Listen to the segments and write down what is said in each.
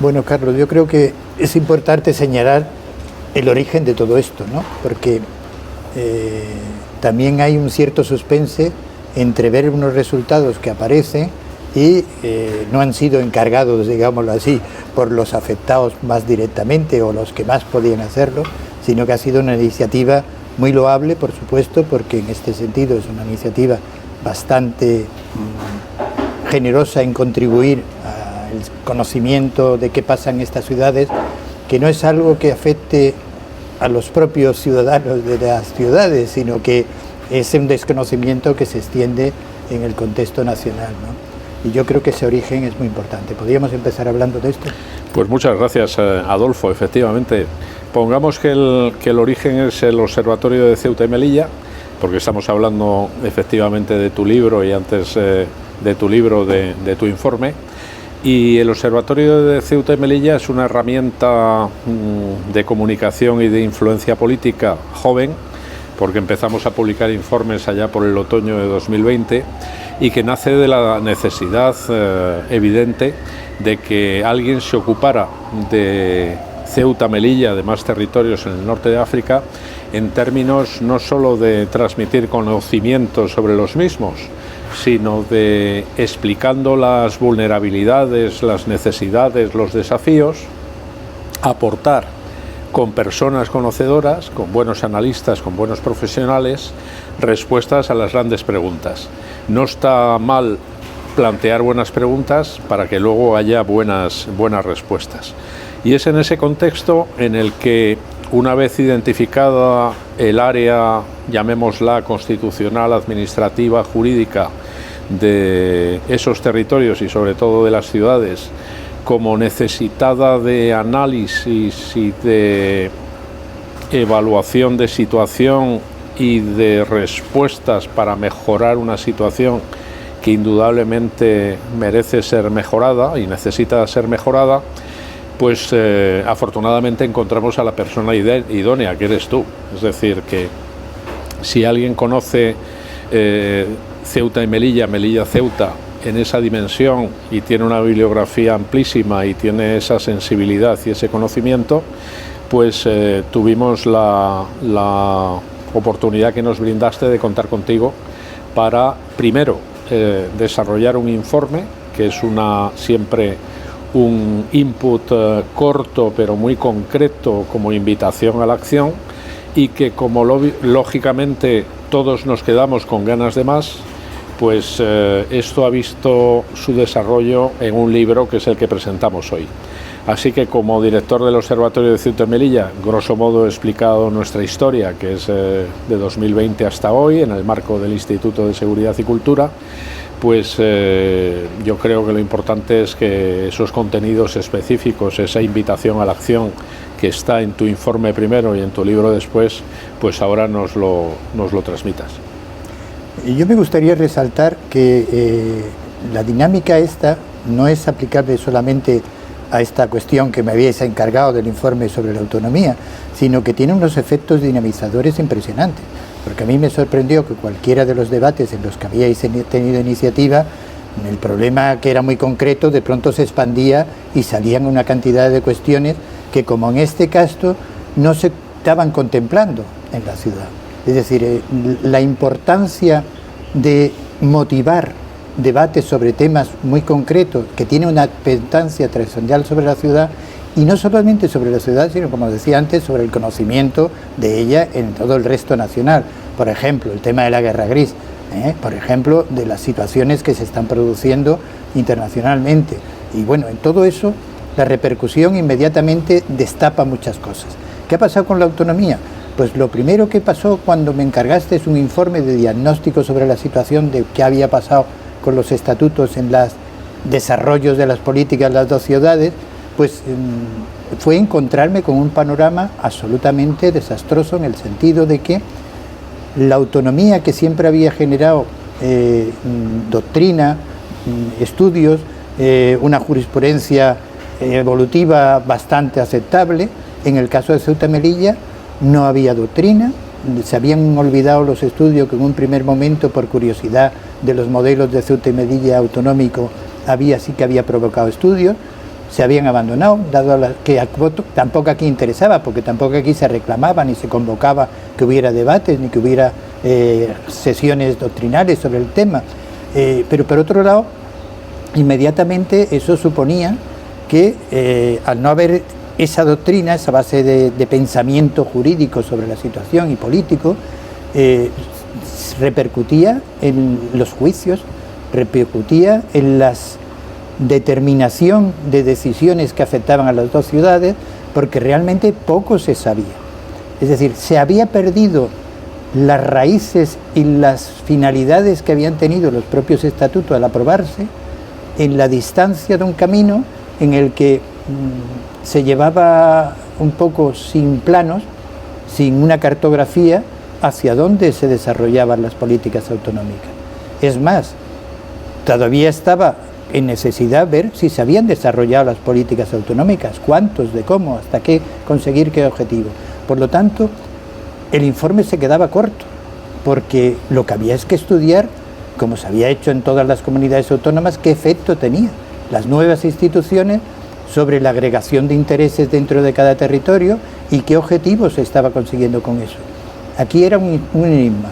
Bueno, Carlos, yo creo que es importante señalar el origen de todo esto, ¿no? Porque también hay un cierto suspense entre ver unos resultados que aparecen y no han sido encargados, digámoslo así, por los afectados más directamente o los que más podían hacerlo, sino que ha sido una iniciativa muy loable, por supuesto, porque en este sentido es una iniciativa bastante generosa en contribuir al conocimiento de qué pasa en estas ciudades, que no es algo que afecte a los propios ciudadanos de las ciudades, sino que es un desconocimiento que se extiende en el contexto nacional, ¿no? Y yo creo que ese origen es muy importante. ¿Podríamos empezar hablando de esto? Pues muchas gracias, Adolfo. Efectivamente, pongamos que el origen es el Observatorio de Ceuta y Melilla, porque estamos hablando efectivamente de tu libro y antes de tu libro, de tu informe. Y el Observatorio de Ceuta y Melilla es una herramienta de comunicación y de influencia política joven, porque empezamos a publicar informes allá por el otoño de 2020 y que nace de la necesidad evidente de que alguien se ocupara de Ceuta, Melilla, de más territorios en el norte de África, en términos no solo de transmitir conocimientos sobre los mismos, sino de explicando las vulnerabilidades, las necesidades, los desafíos, aportar con personas conocedoras, con buenos analistas, con buenos profesionales, respuestas a las grandes preguntas. No está mal plantear buenas preguntas para que luego haya buenas respuestas. Y es en ese contexto en el que, una vez identificada el área, llamémosla constitucional, administrativa, jurídica, de esos territorios y sobre todo de las ciudades, como necesitada de análisis y de evaluación de situación y de respuestas para mejorar una situación que indudablemente merece ser mejorada y necesita ser mejorada, pues afortunadamente encontramos a la persona idónea, que eres tú. Es decir, que si alguien conoce Ceuta y Melilla, Melilla-Ceuta, en esa dimensión y tiene una bibliografía amplísima y tiene esa sensibilidad y ese conocimiento, pues tuvimos la oportunidad que nos brindaste de contar contigo para, primero, desarrollar un informe, que es siempre un input corto pero muy concreto como invitación a la acción, y que como lógicamente todos nos quedamos con ganas de más, pues esto ha visto su desarrollo en un libro que es el que presentamos hoy. Así que, como director del Observatorio de Ceuta y Melilla, grosso modo he explicado nuestra historia, que es de 2020 hasta hoy, en el marco del Instituto de Seguridad y Cultura. Pues yo creo que lo importante es que esos contenidos específicos, esa invitación a la acción que está en tu informe primero y en tu libro después, pues ahora nos lo transmitas. Y yo me gustaría resaltar que la dinámica esta no es aplicable solamente a esta cuestión que me habíais encargado del informe sobre la autonomía, sino que tiene unos efectos dinamizadores impresionantes. Porque a mí me sorprendió que cualquiera de los debates en los que habíais tenido iniciativa, el problema que era muy concreto, de pronto se expandía y salían una cantidad de cuestiones que, como en este caso, no se estaban contemplando en la ciudad. Es decir, la importancia de motivar debates sobre temas muy concretos que tienen una importancia trascendental sobre la ciudad, y no solamente sobre la ciudad, sino, como decía antes, sobre el conocimiento de ella en todo el resto nacional. Por ejemplo, el tema de la guerra gris, por ejemplo, de las situaciones que se están produciendo internacionalmente. Y bueno, en todo eso, la repercusión inmediatamente destapa muchas cosas. ¿Qué ha pasado con la autonomía? Pues lo primero que pasó cuando me encargaste es un informe de diagnóstico sobre la situación de qué había pasado con los estatutos en los desarrollos de las políticas de las dos ciudades, pues fue encontrarme con un panorama absolutamente desastroso, en el sentido de que la autonomía que siempre había generado doctrina, estudios, una jurisprudencia evolutiva bastante aceptable, en el caso de Ceuta y Melilla no había doctrina, se habían olvidado los estudios que en un primer momento, por curiosidad de los modelos de Ceuta y Melilla autonómico, sí que había provocado estudios. se habían abandonado, dado que tampoco aquí interesaba, porque tampoco aquí se reclamaba ni se convocaba que hubiera debates ni que hubiera sesiones doctrinales sobre el tema. Pero por otro lado, inmediatamente eso suponía que al no haber esa doctrina, esa base de pensamiento jurídico sobre la situación y político, repercutía en los juicios, repercutía en la determinación de decisiones que afectaban a las dos ciudades, porque realmente poco se sabía. Es decir, se había perdido las raíces y las finalidades que habían tenido los propios estatutos al aprobarse en la distancia de un camino en el que se llevaba un poco sin planos, sin una cartografía hacia dónde se desarrollaban las políticas autonómicas. Es más, todavía estaba en necesidad ver si se habían desarrollado las políticas autonómicas, cuántos, de cómo, hasta qué conseguir qué objetivo. Por lo tanto, el informe se quedaba corto, porque lo que había es que estudiar, como se había hecho en todas las comunidades autónomas, qué efecto tenían las nuevas instituciones sobre la agregación de intereses dentro de cada territorio y qué objetivos se estaba consiguiendo con eso. Aquí era un enigma.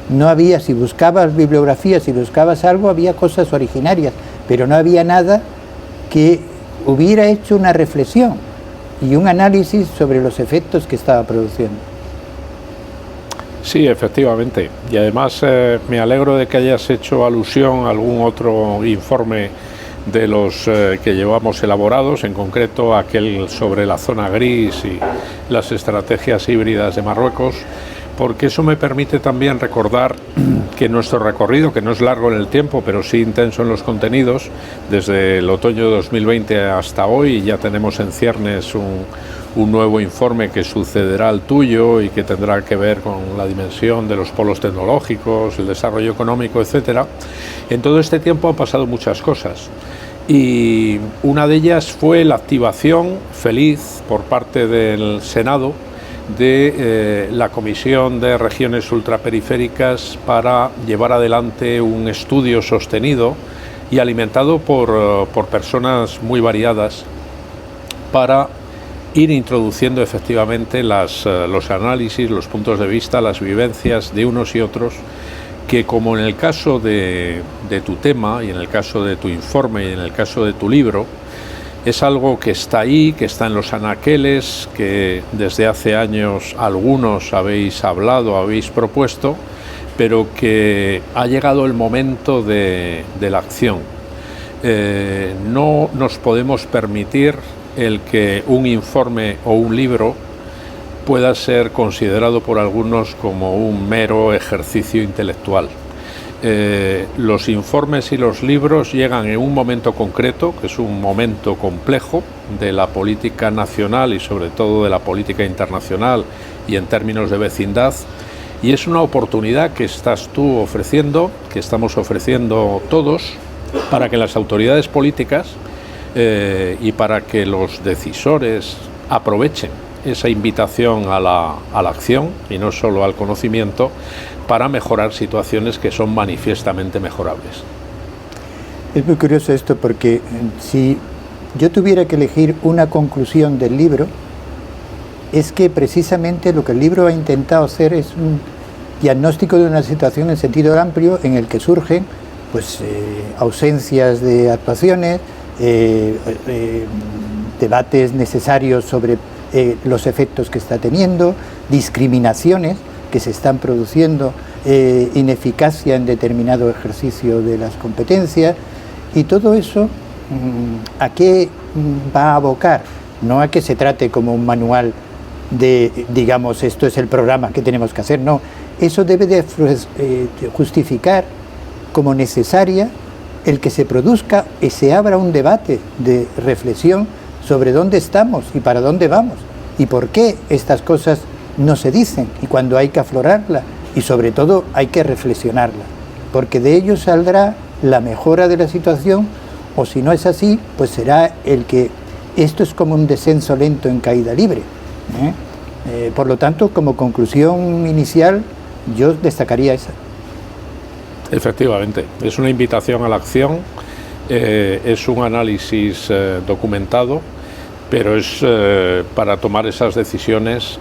No había, si buscabas bibliografía, si buscabas algo, había cosas originarias, pero no había nada que hubiera hecho una reflexión y un análisis sobre los efectos que estaba produciendo. Sí, efectivamente. Y además me alegro de que hayas hecho alusión a algún otro informe de los que llevamos elaborados, en concreto aquel sobre la zona gris y las estrategias híbridas de Marruecos, porque eso me permite también recordar que nuestro recorrido, que no es largo en el tiempo, pero sí intenso en los contenidos, desde el otoño de 2020 hasta hoy, ya tenemos en ciernes un nuevo informe que sucederá al tuyo y que tendrá que ver con la dimensión de los polos tecnológicos, el desarrollo económico, etcétera. En todo este tiempo han pasado muchas cosas y una de ellas fue la activación feliz por parte del Senado de la Comisión de Regiones Ultraperiféricas para llevar adelante un estudio sostenido y alimentado por personas muy variadas para ir introduciendo efectivamente los análisis, los puntos de vista, las vivencias de unos y otros, que como en el caso de tu tema y en el caso de tu informe y en el caso de tu libro, es algo que está ahí, que está en los anaqueles, que desde hace años algunos habéis hablado, habéis propuesto, pero que ha llegado el momento de la acción. No nos podemos permitir el que un informe o un libro pueda ser considerado por algunos como un mero ejercicio intelectual. Los informes y los libros llegan en un momento concreto, que es un momento complejo de la política nacional y sobre todo de la política internacional y en términos de vecindad, y es una oportunidad que estás tú ofreciendo, que estamos ofreciendo todos, para que las autoridades políticas y para que los decisores aprovechen esa invitación a la acción y no solo al conocimiento, para mejorar situaciones que son manifiestamente mejorables. Es muy curioso esto, porque si yo tuviera que elegir una conclusión del libro, es que precisamente lo que el libro ha intentado hacer es un diagnóstico de una situación en sentido amplio en el que surgen ausencias de actuaciones, debates necesarios sobre los efectos que está teniendo, discriminaciones que se están produciendo, ineficacia en determinado ejercicio de las competencias, y todo eso, ¿a qué va a abocar? No a que se trate como un manual de, digamos, esto es el programa que tenemos que hacer, no, eso debe de justificar como necesaria el que se produzca y se abra un debate de reflexión sobre dónde estamos y para dónde vamos y por qué estas cosas no se dicen y cuando hay que aflorarla y sobre todo hay que reflexionarla, porque de ello saldrá la mejora de la situación, o si no es así, pues será el que esto es como un descenso lento en caída libre. Por lo tanto, como conclusión inicial, yo destacaría esa. Efectivamente, es una invitación a la acción es un análisis documentado, pero es para tomar esas decisiones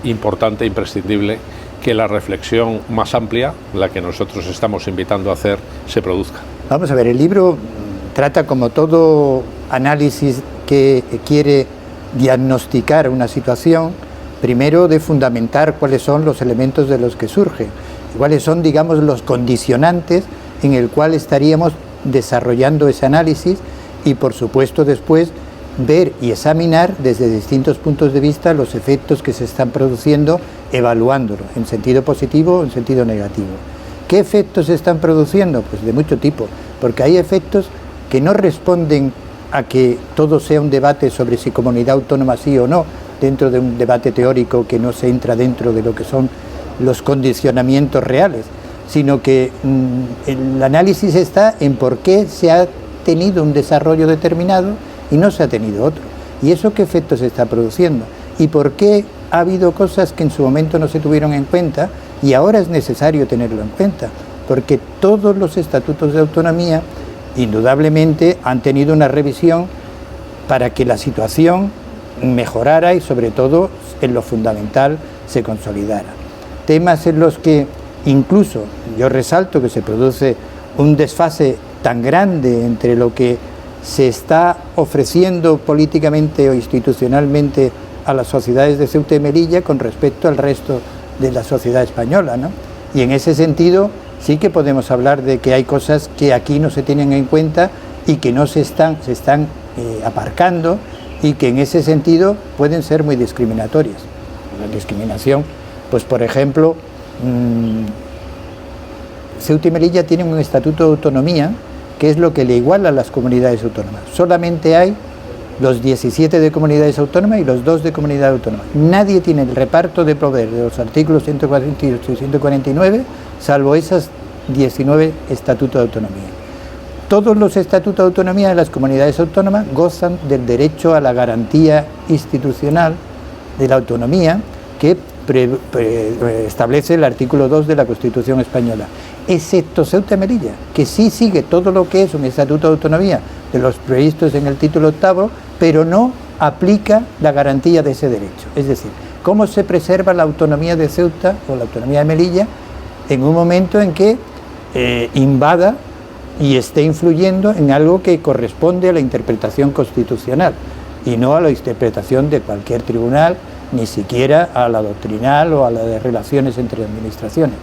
importante e imprescindible que la reflexión más amplia, la que nosotros estamos invitando a hacer, se produzca. Vamos a ver, el libro trata, como todo análisis que quiere diagnosticar una situación, primero de fundamentar cuáles son los elementos de los que surge, cuáles son, digamos, los condicionantes en el cual estaríamos desarrollando ese análisis y, por supuesto, después ver y examinar desde distintos puntos de vista los efectos que se están produciendo, evaluándolo en sentido positivo o en sentido negativo. ¿Qué efectos se están produciendo? Pues de mucho tipo, porque hay efectos que no responden a que todo sea un debate sobre si comunidad autónoma sí o no, dentro de un debate teórico que no se entra dentro de lo que son los condicionamientos reales, sino que el análisis está en por qué se ha tenido un desarrollo determinado y no se ha tenido otro. ¿Y eso qué efectos se está produciendo? ¿Y por qué ha habido cosas que en su momento no se tuvieron en cuenta y ahora es necesario tenerlo en cuenta? Porque todos los estatutos de autonomía indudablemente han tenido una revisión para que la situación mejorara y, sobre todo, en lo fundamental, se consolidara. Temas en los que incluso yo resalto que se produce un desfase tan grande entre lo que se está ofreciendo políticamente o institucionalmente a las sociedades de Ceuta y Melilla con respecto al resto de la sociedad española, ¿no? Y en ese sentido sí que podemos hablar de que hay cosas que aquí no se tienen en cuenta y que no se están aparcando, y que en ese sentido pueden ser muy discriminatorias. La discriminación, pues por ejemplo, Ceuta y Melilla tienen un estatuto de autonomía que es lo que le iguala a las comunidades autónomas. Solamente hay los 17 de comunidades autónomas y los 2 de comunidad autónoma. Nadie tiene el reparto de poder de los artículos 148 y 149, salvo esos 19 estatutos de autonomía. Todos los estatutos de autonomía de las comunidades autónomas gozan del derecho a la garantía institucional de la autonomía que establece el artículo 2 de la Constitución española, excepto Ceuta y Melilla, que sí sigue todo lo que es un estatuto de autonomía de los previstos en el título 8, pero no aplica la garantía de ese derecho. Es decir, cómo se preserva la autonomía de Ceuta o la autonomía de Melilla en un momento en que invada y esté influyendo en algo que corresponde a la interpretación constitucional y no a la interpretación de cualquier tribunal, ni siquiera a la doctrinal o a la de relaciones entre administraciones.